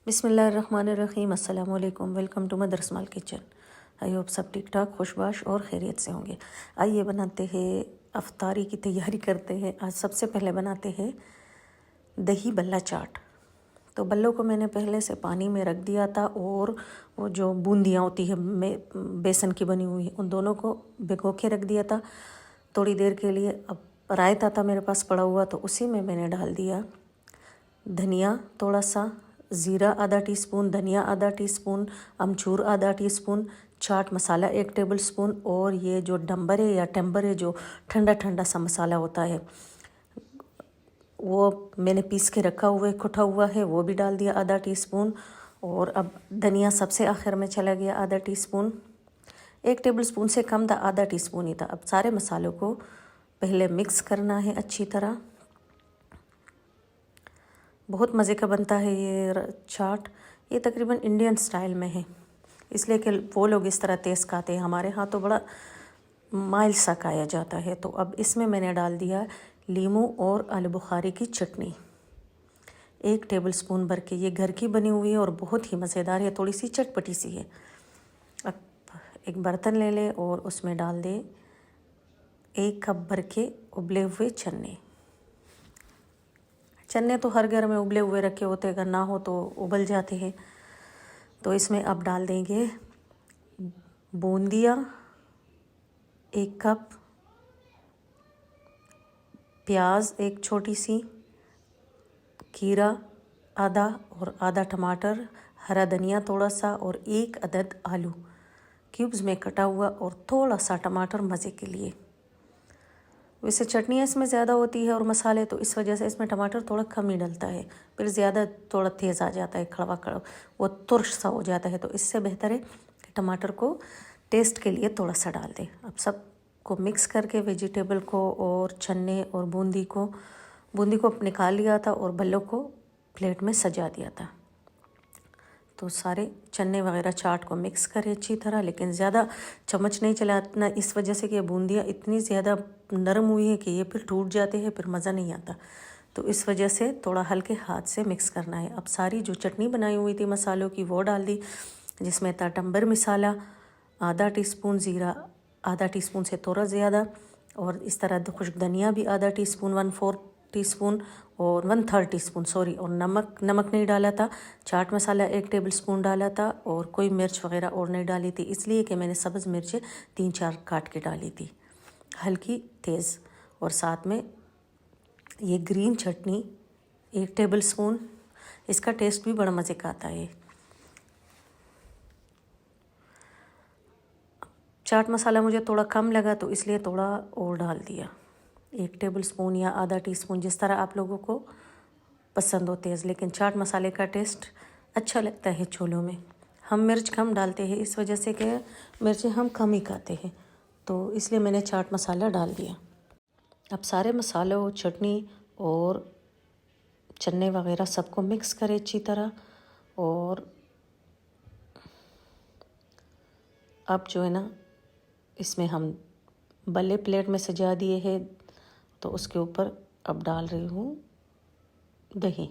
बिस्मिल्लाहिर्रहमानिर्रहीम, अस्सलाम वालेकुम। Welcome to mother small kitchen. I hope सब ठीक ठाक खुशबाश और खैरियत से होंगे। आइए बनाते हैं, अफ्तारी की तैयारी करते हैं। आज सबसे पहले बनाते हैं दही बल्ला चाट। तो बल्लों को मैंने पहले से पानी में रख दिया था और वो जो बूंदियाँ होती है बेसन की बनी हुई, उन दोनों को भिगो के रख दिया था थोड़ी देर के लिए। अब रायता था मेरे पास पड़ा हुआ, तो उसी में मैंने डाल दिया धनिया थोड़ा सा, ज़ीरा आधा टीस्पून, धनिया आधा टीस्पून, अमचूर आधा teaspoon, chaat masala 1 table spoon, और ये जो डम्बर है या टेम्बर है, जो ठंडा ठंडा सा मसाला होता है, वो मैंने पीस के रखा हुआ है, कुटा हुआ है, वो भी डाल दिया आधा टीस्पून। और अब धनिया सबसे आखिर में चला गया आधा टीस्पून। 1 टेबल स्पून से कम था, आधा टीस्पून ही था। अब सारे मसालों को पहले मिक्स करना है अच्छी तरह। बहुत मज़े का बनता है ये चाट। ये तकरीबन इंडियन स्टाइल में है, इसलिए कि वो लोग इस तरह तेज़ खाते हैं। हमारे यहाँ तो बड़ा माइल्ड सा खाया जाता है। तो अब इसमें मैंने डाल दिया लीमू और आलू बुखारी की चटनी 1 टेबल स्पून भर के। ये घर की बनी हुई है और बहुत ही मज़ेदार है, थोड़ी सी चटपटी सी है। अब एक बर्तन ले ले और उसमें डाल दे 1 कप भर के उबले हुए चने। चने तो हर घर में उबले हुए रखे होते हैं, अगर ना हो तो उबल जाते हैं। तो इसमें अब डाल देंगे बूंदिया 1 कप, प्याज 1 छोटी सी, खीरा आधा और आधा टमाटर, हरा धनिया थोड़ा सा, और 1 अदद आलू क्यूब्स में कटा हुआ, और थोड़ा सा टमाटर मज़े के लिए। वैसे चटनियाँ इसमें ज़्यादा होती है और मसाले, तो इस वजह से इसमें टमाटर थोड़ा कम ही डलता है, फिर ज़्यादा थोड़ा तेज़ आ जाता है, कड़वा कड़वा वो तुर्श सा हो जाता है। तो इससे बेहतर है कि टमाटर को टेस्ट के लिए थोड़ा सा डाल दें। अब सब को मिक्स करके वेजिटेबल को और चने और बूंदी को निकाल लिया था और बल्लों को प्लेट में सजा दिया था। तो सारे चने वगैरह चाट को मिक्स करें अच्छी तरह, लेकिन ज़्यादा चम्मच नहीं चलाना, इस वजह से कि बूंदियाँ इतनी ज़्यादा नरम हुई है कि ये फिर टूट जाते हैं, फिर मज़ा नहीं आता। तो इस वजह से थोड़ा हल्के हाथ से मिक्स करना है। अब सारी जो चटनी बनाई हुई थी मसालों की, वो डाल दी, जिसमें था टम्बर मसाला आधा टीस्पून, ज़ीरा आधा टीस्पून से थोड़ा ज़्यादा, और इस तरह खुश्क धनिया भी आधा टीस्पून, 1/4 टीस्पून, और 1/3 टीस्पून और नमक नहीं डाला था। चाट मसाला 1 टेबल स्पून डाला था, और कोई मिर्च वगैरह और नहीं डाली थी, इसलिए कि मैंने सब्ज़ मिर्च 3-4 काट के डाली थी, हल्की तेज़। और साथ में ये ग्रीन चटनी 1 टेबल स्पून, इसका टेस्ट भी बड़ा मज़े का आता है। चाट मसाला मुझे थोड़ा कम लगा, तो इसलिए थोड़ा और डाल दिया, 1 टेबल स्पून या आधा टीस्पून, जिस तरह आप लोगों को पसंद हो तेज़। लेकिन चाट मसाले का टेस्ट अच्छा लगता है छोलों में। हम मिर्च कम डालते हैं, इस वजह से कि मिर्चें हम कम ही खाते हैं, तो इसलिए मैंने चाट मसाला डाल दिया। अब सारे मसालों, चटनी और चने वगैरह सबको मिक्स करें अच्छी तरह। और अब जो है ना, इसमें हम बल्ले प्लेट में सजा दिए हैं, तो उसके ऊपर अब डाल रही हूँ दही।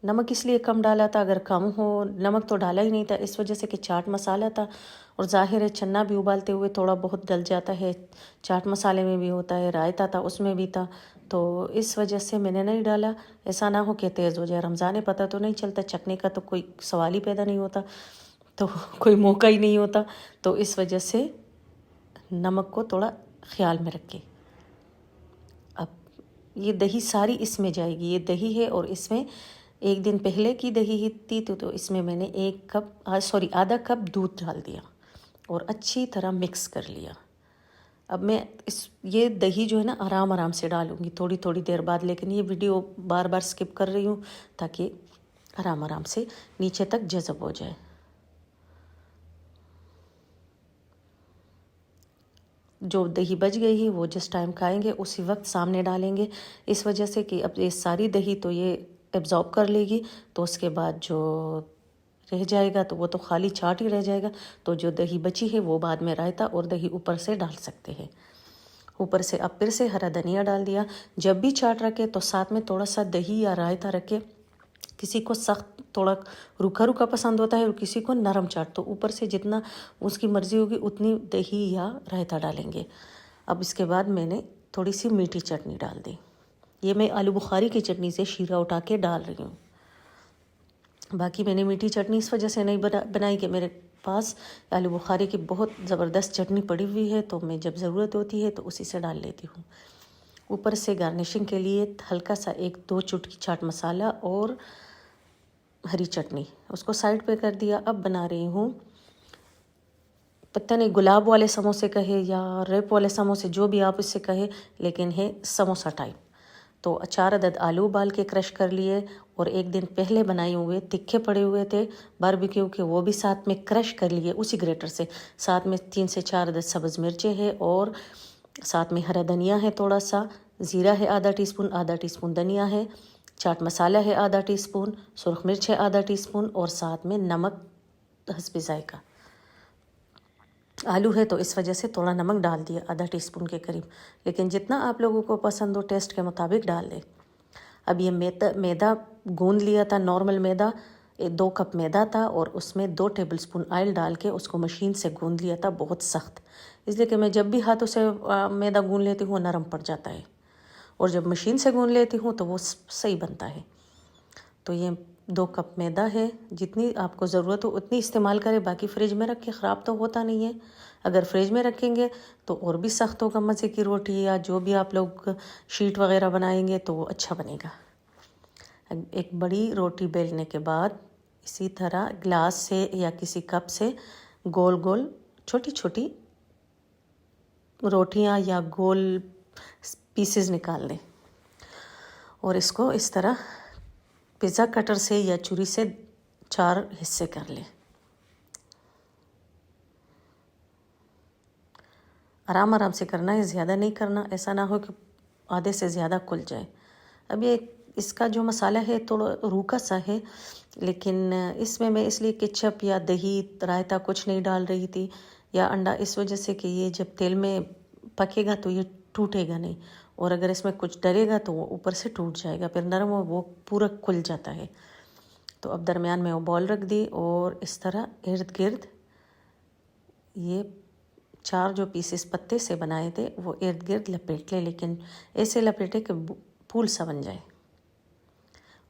नमक इसलिए कम डाला था, अगर कम हो, नमक तो डाला ही नहीं था, इस वजह से कि चाट मसाला था, और ज़ाहिर है चना भी उबालते हुए थोड़ा बहुत गल जाता है, चाट मसाले में भी होता है, रायता था उसमें भी था, तो इस वजह से मैंने नहीं डाला। ऐसा ना हो कि तेज़ हो जाए, रमज़ान है, पता तो नहीं चलता, चखने का तो कोई सवाल ही पैदा नहीं होता, तो कोई मौका ही नहीं होता। तो इस वजह से नमक को थोड़ा ख्याल में रखें। अब ये दही सारी इसमें जाएगी, ये दही है, और इसमें 1 दिन पहले की दही ही थी, तो इसमें मैंने आधा कप दूध डाल दिया और अच्छी तरह मिक्स कर लिया। अब मैं ये दही जो है ना, आराम आराम से डालूंगी थोड़ी थोड़ी देर बाद, लेकिन ये वीडियो बार बार स्किप कर रही हूँ ताकि आराम आराम से नीचे तक जज़ब हो जाए। जो दही बच गई है वो जिस टाइम खाएंगे उसी वक्त सामने डालेंगे, इस वजह से कि अब ये सारी दही तो ये एब्जॉर्ब कर लेगी, तो उसके बाद जो रह जाएगा तो वो तो खाली चाट ही रह जाएगा। तो जो दही बची है वो बाद में रायता और दही ऊपर से डाल सकते हैं। ऊपर से अब फिर से हरा धनिया डाल दिया। जब भी चाट रखे तो साथ में थोड़ा सा दही या रायता रखे, किसी को सख्त थोड़ा रूखा रूखा पसंद होता है और किसी को नरम चाट। तो ऊपर से जितना उसकी मर्ज़ी होगी उतनी दही या रायता डालेंगे। अब इसके बाद मैंने थोड़ी सी मीठी चटनी डाल दी। ये मैं आलू बुखारी की चटनी से शीरा उठा के डाल रही हूँ। बाकी मैंने मीठी चटनी इस वजह से नहीं बनाई कि मेरे पास आलू बुखारी की बहुत ज़बरदस्त चटनी पड़ी हुई है, तो मैं जब ज़रूरत होती है तो उसी से डाल लेती हूँ। ऊपर से गार्निशिंग के लिए हल्का सा 1-2 चुटकी चाट मसाला और हरी चटनी, उसको साइड पे कर दिया। अब बना रही हूँ, पता नहीं गुलाब वाले समोसे कहे या रेप वाले समोसे, जो भी आप इससे कहे, लेकिन है समोसा टाइप। तो 4 अदद आलू उबाल के क्रश कर लिए और एक दिन पहले बनाए हुए तिखे पड़े हुए थे बारबेक्यू के, वो भी साथ में क्रश कर लिए उसी ग्रेटर से। साथ में 3 से 4 अदद सब्ज़ मिर्चें हैं और साथ में हरा धनिया है, थोड़ा सा ज़ीरा है आधा टीस्पून धनिया है, चाट मसाला है आधा टीस्पून, सुरख मिर्च है आधा टीस्पून और साथ में नमक हस्बे जायका। आलू है तो इस वजह से थोड़ा नमक डाल दिया आधा टीस्पून के करीब, लेकिन जितना आप लोगों को पसंद हो टेस्ट के मुताबिक डाल दें। अब ये मैदा गूंद लिया था, नॉर्मल मैदा 2 कप मैदा था और उसमें 2 टेबलस्पून ऑयल डाल के उसको मशीन से गूंद लिया था, बहुत सख्त, इसलिए कि मैं जब भी हाथों से मैदा गूंद लेती हूँ नरम पड़ जाता है और जब मशीन से गूंद लेती हूँ तो वो सही बनता है। तो ये 2 कप मैदा है, जितनी आपको ज़रूरत हो उतनी इस्तेमाल करें, बाकी फ्रिज में रख के ख़राब तो होता नहीं है। अगर फ्रिज में रखेंगे तो और भी सख्त होगा, मज़े की रोटी या जो भी आप लोग शीट वगैरह बनाएंगे तो वो अच्छा बनेगा। एक बड़ी रोटी बेलने के बाद इसी तरह ग्लास से या किसी कप से गोल गोल छोटी छोटी रोटियां या गोल पीसेस निकाल लें और इसको इस तरह पिज़्ज़ा कटर से या छुरी से 4 हिस्से कर लें। आराम आराम से करना है, ज़्यादा नहीं करना, ऐसा ना हो कि आधे से ज़्यादा खुल जाए। अब ये इसका जो मसाला है थोड़ा रूखा सा है, लेकिन इसमें मैं इसलिए केचप या दही रायता कुछ नहीं डाल रही थी या अंडा, इस वजह से कि ये जब तेल में पकेगा तो ये टूटेगा नहीं, और अगर इसमें कुछ डलेगा तो वो ऊपर से टूट जाएगा, फिर नरम हो वो पूरा खुल जाता है। तो अब दरमियान में वो बॉल रख दी और इस तरह इर्द गिर्द ये 4 जो पीसेस पत्ते से बनाए थे वो इर्द गिर्द लपेट ले, लेकिन ऐसे लपेटे कि फूल सा बन जाए।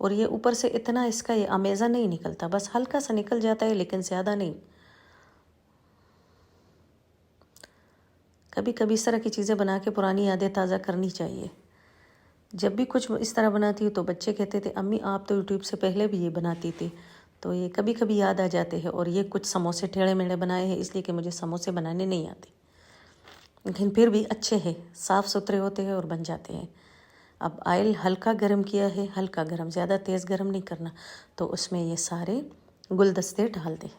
और ये ऊपर से इतना इसका ये अमेज़ा नहीं निकलता, बस हल्का सा निकल जाता है लेकिन ज़्यादा नहीं। कभी कभी इस तरह की चीज़ें बना के पुरानी यादें ताज़ा करनी चाहिए। जब भी कुछ इस तरह बनाती हूँ तो बच्चे कहते थे अम्मी आप तो यूट्यूब से पहले भी ये बनाती थी, तो ये कभी कभी याद आ जाते हैं। और ये कुछ समोसे टेढ़े मेढ़े बनाए हैं इसलिए कि मुझे समोसे बनाने नहीं आते, लेकिन फिर भी अच्छे हैं, साफ़ सुथरे होते हैं और बन जाते हैं। अब ऑयल हल्का गरम किया है, हल्का गरम, ज़्यादा तेज़ गरम नहीं करना। तो उसमें ये सारे गुलदस्ते डाल दें,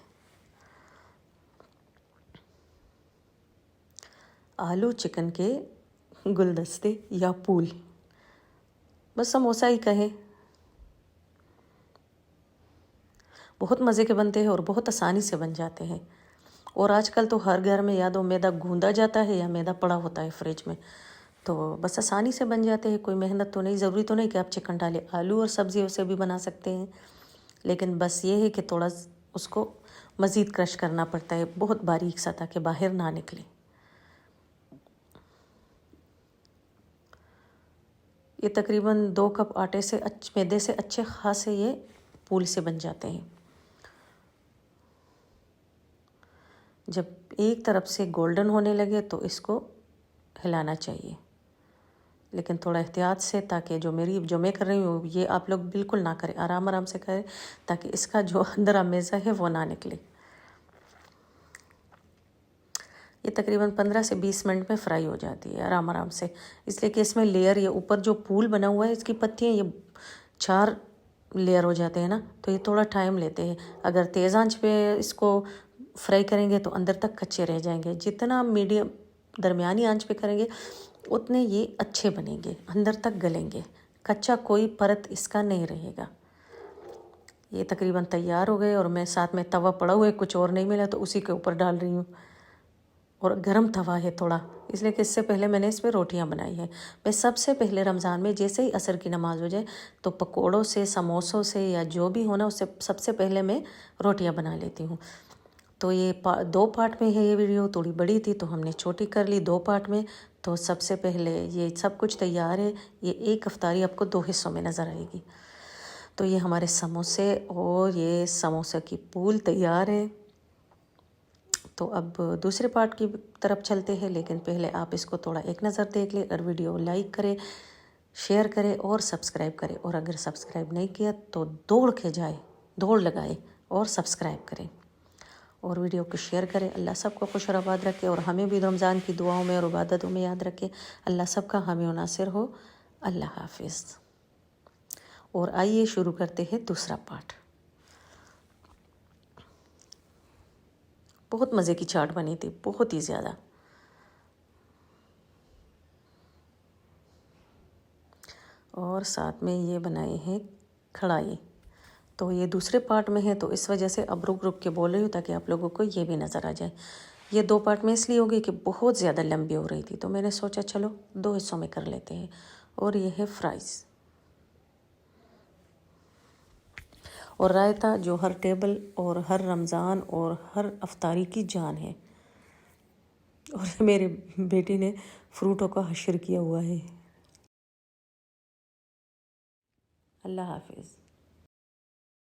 आलू चिकन के गुलदस्ते या पूल, बस समोसा ही कहे। बहुत मज़े के बनते हैं और बहुत आसानी से बन जाते हैं। और आजकल तो हर घर में या तो मैदा गूंदा जाता है या मैदा पड़ा होता है फ्रिज में, तो बस आसानी से बन जाते हैं। कोई मेहनत तो नहीं, ज़रूरी तो नहीं कि आप चिकन डालें, आलू और सब्ज़ी उसे भी बना सकते हैं, लेकिन बस ये है कि थोड़ा उसको मज़ीद क्रश करना पड़ता है बहुत बारीक सा, ताकि बाहर ना निकले। ये तकरीबन 2 कप आटे से मैदे से अच्छे खासे ये पूल से बन जाते हैं। जब एक तरफ से गोल्डन होने लगे तो इसको हिलाना चाहिए, लेकिन थोड़ा एहतियात से, ताकि जो मैं कर रही हूँ ये आप लोग बिल्कुल ना करें, आराम आराम से करें ताकि इसका जो अंदर अमेज़ा है वो ना निकले। ये तकरीबन 15 से 20 मिनट में फ्राई हो जाती है आराम आराम से, इसलिए कि इसमें लेयर, ये ऊपर जो पूल बना हुआ है इसकी पत्तियाँ ये 4 लेयर हो जाते हैं ना, तो ये थोड़ा टाइम लेते हैं। अगर तेज़ आंच पे इसको फ्राई करेंगे तो अंदर तक कच्चे रह जाएंगे, जितना मीडियम दरमियानी आंच पे करेंगे उतने ये अच्छे बनेंगे, अंदर तक गलेंगे, कच्चा कोई परत इसका नहीं रहेगा। ये तकरीबन तैयार हो गए और मैं साथ में तवा पड़ा हुआ है, कुछ और नहीं मिला तो उसी के ऊपर डाल रही हूँ और गर्म तवा है थोड़ा, इसलिए कि इससे पहले मैंने इस पर रोटियां बनाई है। मैं सबसे पहले रमज़ान में जैसे ही असर की नमाज़ हो जाए तो पकोड़ों से, समोसों से या जो भी हो ना, उससे सबसे पहले मैं रोटियां बना लेती हूँ। तो ये 2 पार्ट में है, ये वीडियो थोड़ी बड़ी थी तो हमने छोटी कर ली 2 पार्ट में। तो सबसे पहले ये सब कुछ तैयार है, ये एक अफ्तारी आपको 2 हिस्सों में नज़र आएगी। तो ये हमारे समोसे और ये समोसे की पूल तैयार है। तो अब दूसरे पार्ट की तरफ चलते हैं, लेकिन पहले आप इसको थोड़ा एक नज़र देख लें और वीडियो लाइक करें, शेयर करें और सब्सक्राइब करें। और अगर सब्सक्राइब नहीं किया तो दौड़ के जाए, दौड़ लगाए और सब्सक्राइब करें और वीडियो को शेयर करें। अल्लाह सबको खुश और आबाद रखे और हमें भी रमज़ान की दुआओं में और इबादतों में याद रखे। अल्लाह सबका हामी और नासिर हो। अल्लाह हाफिज़। और आइए शुरू करते हैं दूसरा पार्ट। बहुत मज़े की चाट बनी थी, बहुत ही ज़्यादा। और साथ में ये बनाए हैं कढ़ाई। तो ये दूसरे पार्ट में है तो इस वजह से अब रुक रुक के बोल रही हूँ ताकि आप लोगों को ये भी नज़र आ जाए। ये 2 पार्ट में इसलिए हो गई कि बहुत ज़्यादा लंबी हो रही थी, तो मैंने सोचा चलो 2 हिस्सों में कर लेते हैं। और ये है फ्राइज़ और रायता, जो हर टेबल और हर रमज़ान और हर अफ्तारी की जान है। और मेरे बेटी ने फ्रूटों का हशर किया हुआ है। अल्लाह हाफिज़।